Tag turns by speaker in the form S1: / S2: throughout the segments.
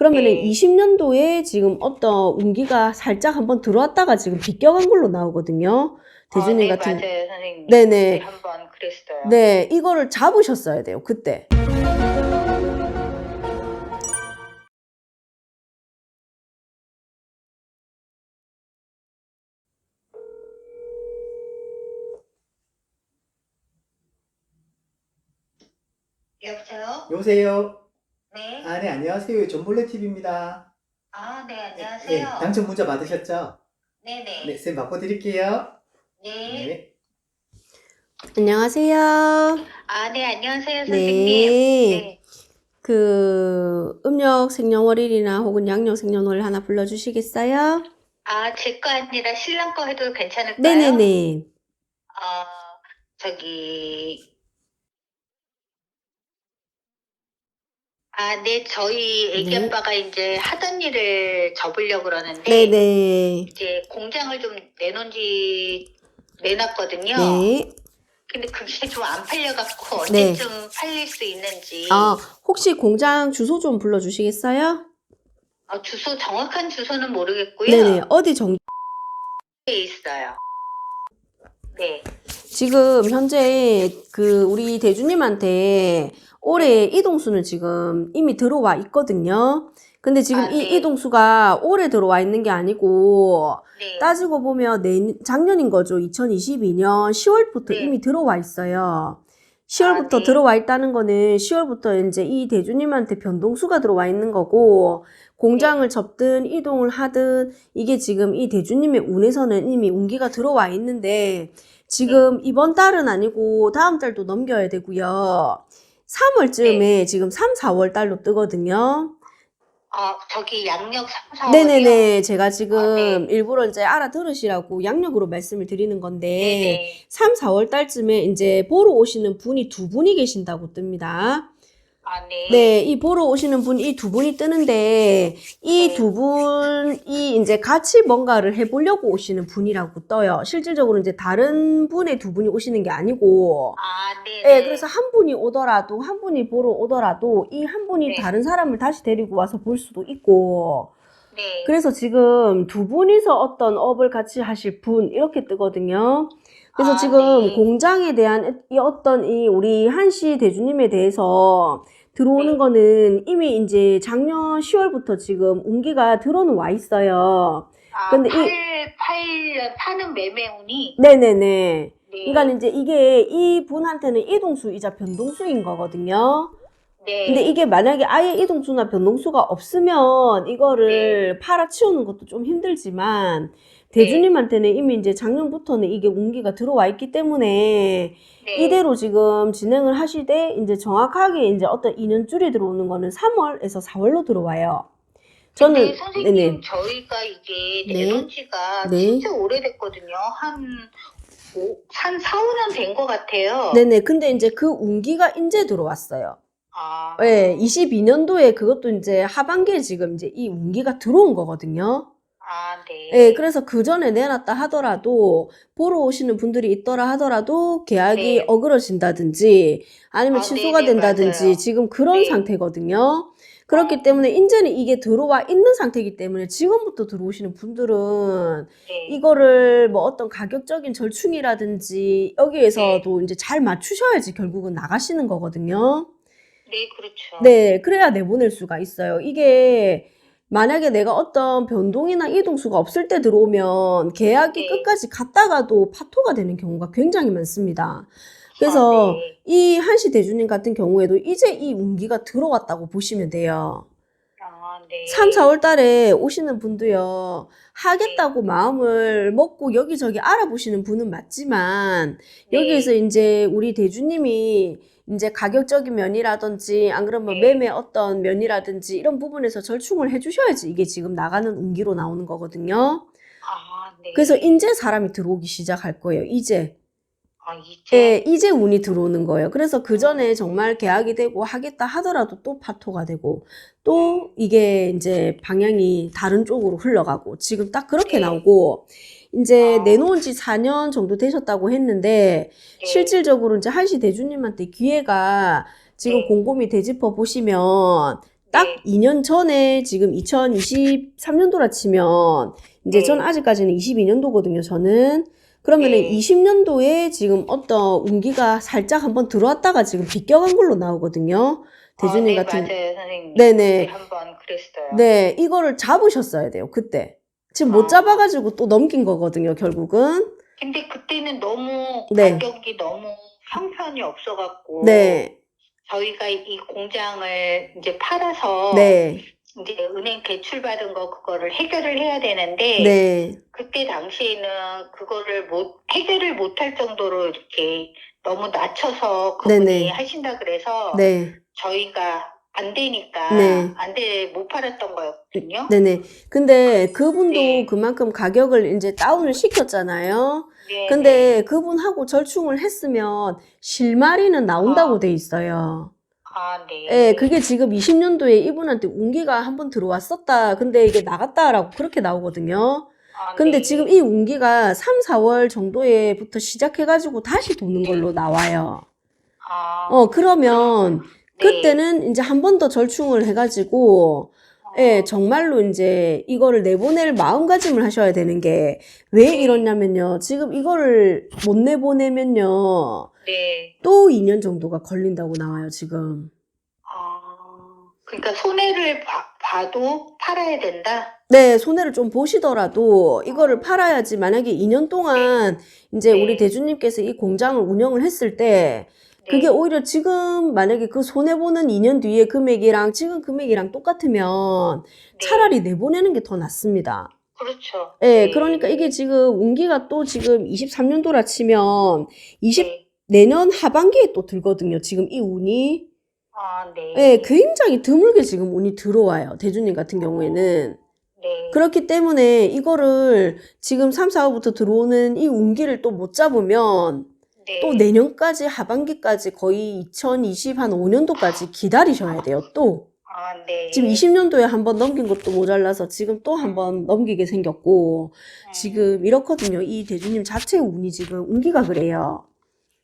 S1: 그러면은
S2: 네.
S1: 20년도에 지금 어떤 운기가 살짝 한번 들어왔다가 지금 비껴간 걸로 나오거든요. 대주님
S2: 네,
S1: 같은,
S2: 맞아요, 선생님.
S1: 네네.
S2: 그때 한번 그랬어요.
S1: 네, 이거를 잡으셨어야 돼요, 그때.
S2: 여보세요?
S3: 여보세요?
S2: 네.
S3: 네, 안녕하세요. 존볼레 TV입니다.
S2: 네,
S3: 네,
S2: 안녕하세요.
S3: 당첨 문자 받으셨죠?
S2: 네네.
S3: 네, 쌤 바꿔드릴게요.
S2: 네.
S3: 네.
S1: 안녕하세요.
S2: 네, 안녕하세요, 선생님.
S1: 네. 음력 생년월일이나 혹은 양력 생년월일 하나 불러주시겠어요?
S2: 제 거 아니라 신랑 거 해도 괜찮을까요?
S1: 네네네.
S2: 저기, 네, 저희 애기
S1: 네.
S2: 아빠가 이제 하던 일을 접으려고 그러는데,
S1: 네네.
S2: 이제 공장을 좀 내놨거든요.
S1: 네.
S2: 근데 그게 좀 안 팔려갖고
S1: 네.
S2: 언제쯤 팔릴 수 있는지.
S1: 혹시 공장 주소 좀 불러주시겠어요?
S2: 정확한 주소는 모르겠고요.
S1: 네네. 어디 정도에
S2: 있어요. 네.
S1: 지금 현재 우리 대주님한테 올해 이동수는 지금 이미 들어와 있거든요. 근데 지금 이
S2: 네.
S1: 이동수가 올해 들어와 있는 게 아니고
S2: 네.
S1: 따지고 보면 작년인 거죠. 2022년 10월부터
S2: 네.
S1: 이미 들어와 있어요. 10월부터
S2: 네.
S1: 들어와 있다는 거는 10월부터 이제 이 대주님한테 변동수가 들어와 있는 거고, 공장을 접든 이동을 하든 이게 지금 이 대주님의 운에서는 이미 운기가 들어와 있는데, 지금 이번 달은 아니고 다음 달도 넘겨야 되고요. 3월쯤에 지금 3, 4월 달로 뜨거든요.
S2: 저기 양력 3, 4월이요?
S1: 네네네. 제가 지금
S2: 네.
S1: 일부러 이제 알아들으시라고 양력으로 말씀을 드리는 건데,
S2: 네네.
S1: 3, 4월 달쯤에 이제 보러 오시는 분이 두 분이 계신다고 뜹니다.
S2: 네.
S1: 네, 이 보러 오시는 분, 이 두 분이 뜨는데, 이
S2: 네.
S1: 두 분이 이제 같이 뭔가를 해보려고 오시는 분이라고 떠요. 실질적으로 이제 다른 분의 두 분이 오시는 게 아니고,
S2: 네네.
S1: 네, 그래서 한 분이 오더라도, 한 분이 보러 오더라도, 이 한 분이
S2: 네.
S1: 다른 사람을 다시 데리고 와서 볼 수도 있고,
S2: 네.
S1: 그래서 지금 두 분이서 어떤 업을 같이 하실 분, 이렇게 뜨거든요. 그래서 지금
S2: 네.
S1: 공장에 대한 우리 한씨 대주님에 대해서 들어오는
S2: 네.
S1: 거는 이미 이제 작년 10월부터 지금 운기가 들어는 와 있어요. 근데
S2: 파는 매매운이?
S1: 네네네.
S2: 네.
S1: 그러니까 이제 이게 이 분한테는 이동수이자 변동수인 거거든요.
S2: 네.
S1: 근데 이게 만약에 아예 이동수나 변동수가 없으면 이거를 팔아치우는 것도 좀 힘들지만, 대주님한테는 이미 이제 작년부터는 이게 운기가 들어와 있기 때문에 이대로 지금 진행을 하시되, 이제 정확하게 이제 어떤 인연줄이 들어오는 거는 3월에서 4월로 들어와요.
S2: 근데 선생님,
S1: 네네.
S2: 저희가 이게
S1: 네.
S2: 내놓은 지가
S1: 네.
S2: 진짜 오래됐거든요. 한 4, 5년 된 것 같아요.
S1: 네네. 근데 이제 그 운기가 이제 들어왔어요. 네, 22년도에 그것도 이제 하반기에 지금 이제 이 운기가 들어온 거거든요.
S2: 네.
S1: 네, 그래서 그 전에 내놨다 하더라도, 보러 오시는 분들이 있더라 하더라도 계약이
S2: 네.
S1: 어그러진다든지 아니면 취소가
S2: 네네,
S1: 된다든지
S2: 맞아요.
S1: 지금 그런
S2: 네.
S1: 상태거든요. 그렇기 때문에 이제는 이게 들어와 있는 상태이기 때문에 지금부터 들어오시는 분들은
S2: 네.
S1: 이거를 뭐 어떤 가격적인 절충이라든지 여기에서도 이제 잘 맞추셔야지 결국은 나가시는 거거든요.
S2: 네, 그렇죠.
S1: 네, 그래야 내보낼 수가 있어요. 이게 만약에 내가 어떤 변동이나 이동수가 없을 때 들어오면 계약이 끝까지 갔다가도 파토가 되는 경우가 굉장히 많습니다. 그래서 이 한시 대주님 같은 경우에도 이제 이 운기가 들어왔다고 보시면 돼요.
S2: 네.
S1: 3, 4월 달에 오시는 분도요, 하겠다고 마음을 먹고 여기저기 알아보시는 분은 맞지만, 여기에서 이제 우리 대주님이 이제 가격적인 면이라든지, 안 그러면 매매 어떤 면이라든지, 이런 부분에서 절충을 해주셔야지 이게 지금 나가는 운기로 나오는 거거든요.
S2: 네.
S1: 그래서 이제 사람이 들어오기 시작할 거예요, 이제.
S2: 이제?
S1: 네, 이제 운이 들어오는 거예요. 그래서 그 전에 정말 계약이 되고 하겠다 하더라도 또 파토가 되고, 또 이게 이제 방향이 다른 쪽으로 흘러가고, 지금 딱 그렇게 나오고, 이제 내놓은 지 4년 정도 되셨다고 했는데, 실질적으로 이제 한시 대주님한테 기회가 지금 곰곰이 되짚어 보시면, 딱
S2: 네.
S1: 2년 전에 지금 2023년도라 치면 이제
S2: 네.
S1: 전 아직까지는 22년도거든요, 저는. 그러면은
S2: 네.
S1: 20년도에 지금 어떤 운기가 살짝 한번 들어왔다가 지금 비껴간 걸로 나오거든요. 대주님
S2: 네,
S1: 같은.
S2: 맞아요, 선생님.
S1: 네네.
S2: 그때 한번 그랬어요.
S1: 네, 이거를 잡으셨어야 돼요, 그때. 지금 못
S2: 아.
S1: 잡아가지고 또 넘긴 거거든요, 결국은.
S2: 근데 그때는 너무
S1: 네.
S2: 가격이 너무 형편이 없어갖고
S1: 네,
S2: 저희가 이 공장을 이제 팔아서
S1: 네,
S2: 이제 은행 대출 받은 거 그거를 해결을 해야 되는데
S1: 네,
S2: 그때 당시에는 그거를 해결을 못할 정도로 이렇게 너무 낮춰서 그분이
S1: 네네.
S2: 하신다 그래서
S1: 네,
S2: 저희가 안 되니까
S1: 네.
S2: 못 팔았던 거였거든요.
S1: 네네. 근데 그분도
S2: 네.
S1: 그만큼 가격을 이제 다운을 시켰잖아요.
S2: 네,
S1: 근데 그분하고 절충을 했으면 실마리는 나온다고
S2: 아.
S1: 돼 있어요.
S2: 네.
S1: 예, 그게 지금 20년도에 이분한테 운기가 한번 들어왔었다. 근데 이게 나갔다라고 그렇게 나오거든요. 근데
S2: 네.
S1: 지금 이 운기가 3, 4월 정도에부터 시작해가지고 다시 도는 걸로 나와요. 그러면
S2: 네.
S1: 그때는 이제 한 번 더 절충을 해가지고, 예, 정말로 이제 이거를 내보낼 마음가짐을 하셔야 되는 게 왜
S2: 네.
S1: 이러냐면요. 지금 이거를 못 내보내면요.
S2: 네.
S1: 또 2년 정도가 걸린다고 나와요, 지금.
S2: 그러니까 손해를 봐도 팔아야 된다?
S1: 네, 손해를 좀 보시더라도 이거를 팔아야지 만약에 2년 동안 이제
S2: 네.
S1: 우리 대주님께서 이 공장을 운영을 했을 때 그게
S2: 네.
S1: 오히려 지금 만약에 그 손해보는 2년 뒤에 금액이랑 지금 금액이랑 똑같으면
S2: 네.
S1: 차라리 내보내는 게 더 낫습니다.
S2: 그렇죠.
S1: 예, 그러니까 이게 지금 운기가 또 지금 23년도라 치면
S2: 네.
S1: 내년 하반기에 또 들거든요. 지금 이 운이.
S2: 네.
S1: 예, 굉장히 드물게 지금 운이 들어와요. 대주님 같은 경우에는.
S2: 네.
S1: 그렇기 때문에 이거를 지금 3, 4월부터 들어오는 이 운기를 또 못 잡으면
S2: 네.
S1: 또 내년까지 하반기까지 거의 2020한 5년도까지 기다리셔야 돼요. 또.
S2: 네.
S1: 지금 20년도에 한번 넘긴 것도 모자라서 지금 또 한번 넘기게 생겼고 지금 이렇거든요. 이 대주님 자체의 운이 지금 운기가 그래요.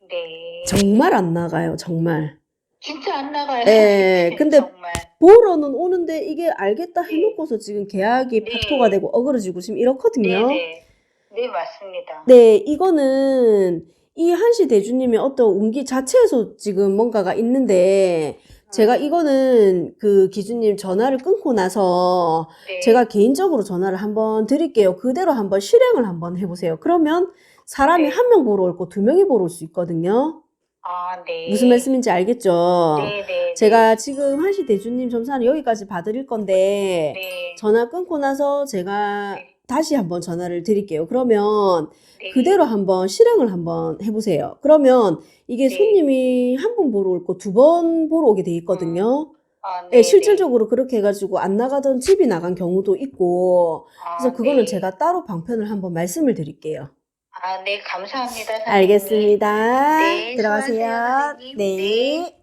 S2: 네.
S1: 정말 안 나가요. 정말.
S2: 진짜 안 나가요.
S1: 예, 근데
S2: 정말.
S1: 보러는 오는데 이게 알겠다
S2: 네.
S1: 해놓고서 지금 계약이
S2: 네.
S1: 파토가 되고 어그러지고 지금 이렇거든요.
S2: 네. 네, 맞습니다.
S1: 네, 이거는 이 한시 대주님의 어떤 운기 자체에서 지금 뭔가가 있는데 제가 이거는 그 기주님 전화를 끊고 나서
S2: 네.
S1: 제가 개인적으로 전화를 한번 드릴게요. 그대로 한번 실행을 한번 해보세요. 그러면 사람이
S2: 네.
S1: 한 명 보러 올 거 두 명이 보러 올 수 있거든요.
S2: 네.
S1: 무슨 말씀인지 알겠죠?
S2: 네, 네.
S1: 제가 지금 한시 대주님 점사는 여기까지 봐드릴 건데
S2: 네.
S1: 전화 끊고 나서 제가
S2: 네.
S1: 다시 한번 전화를 드릴게요. 그러면
S2: 네.
S1: 그대로 한번 실행을 한번 해보세요. 그러면 이게
S2: 네.
S1: 손님이 한 번 보러 올 거 두 번 보러 오게 돼 있거든요.
S2: 네.
S1: 예, 실질적으로 그렇게 해가지고 안 나가던 집이 나간 경우도 있고 그래서 그거는
S2: 네.
S1: 제가 따로 방편을 한번 말씀을 드릴게요.
S2: 네, 감사합니다. 선생님.
S1: 알겠습니다.
S2: 네,
S1: 들어가세요.
S2: 수고하세요, 선생님.
S1: 네.
S2: 네.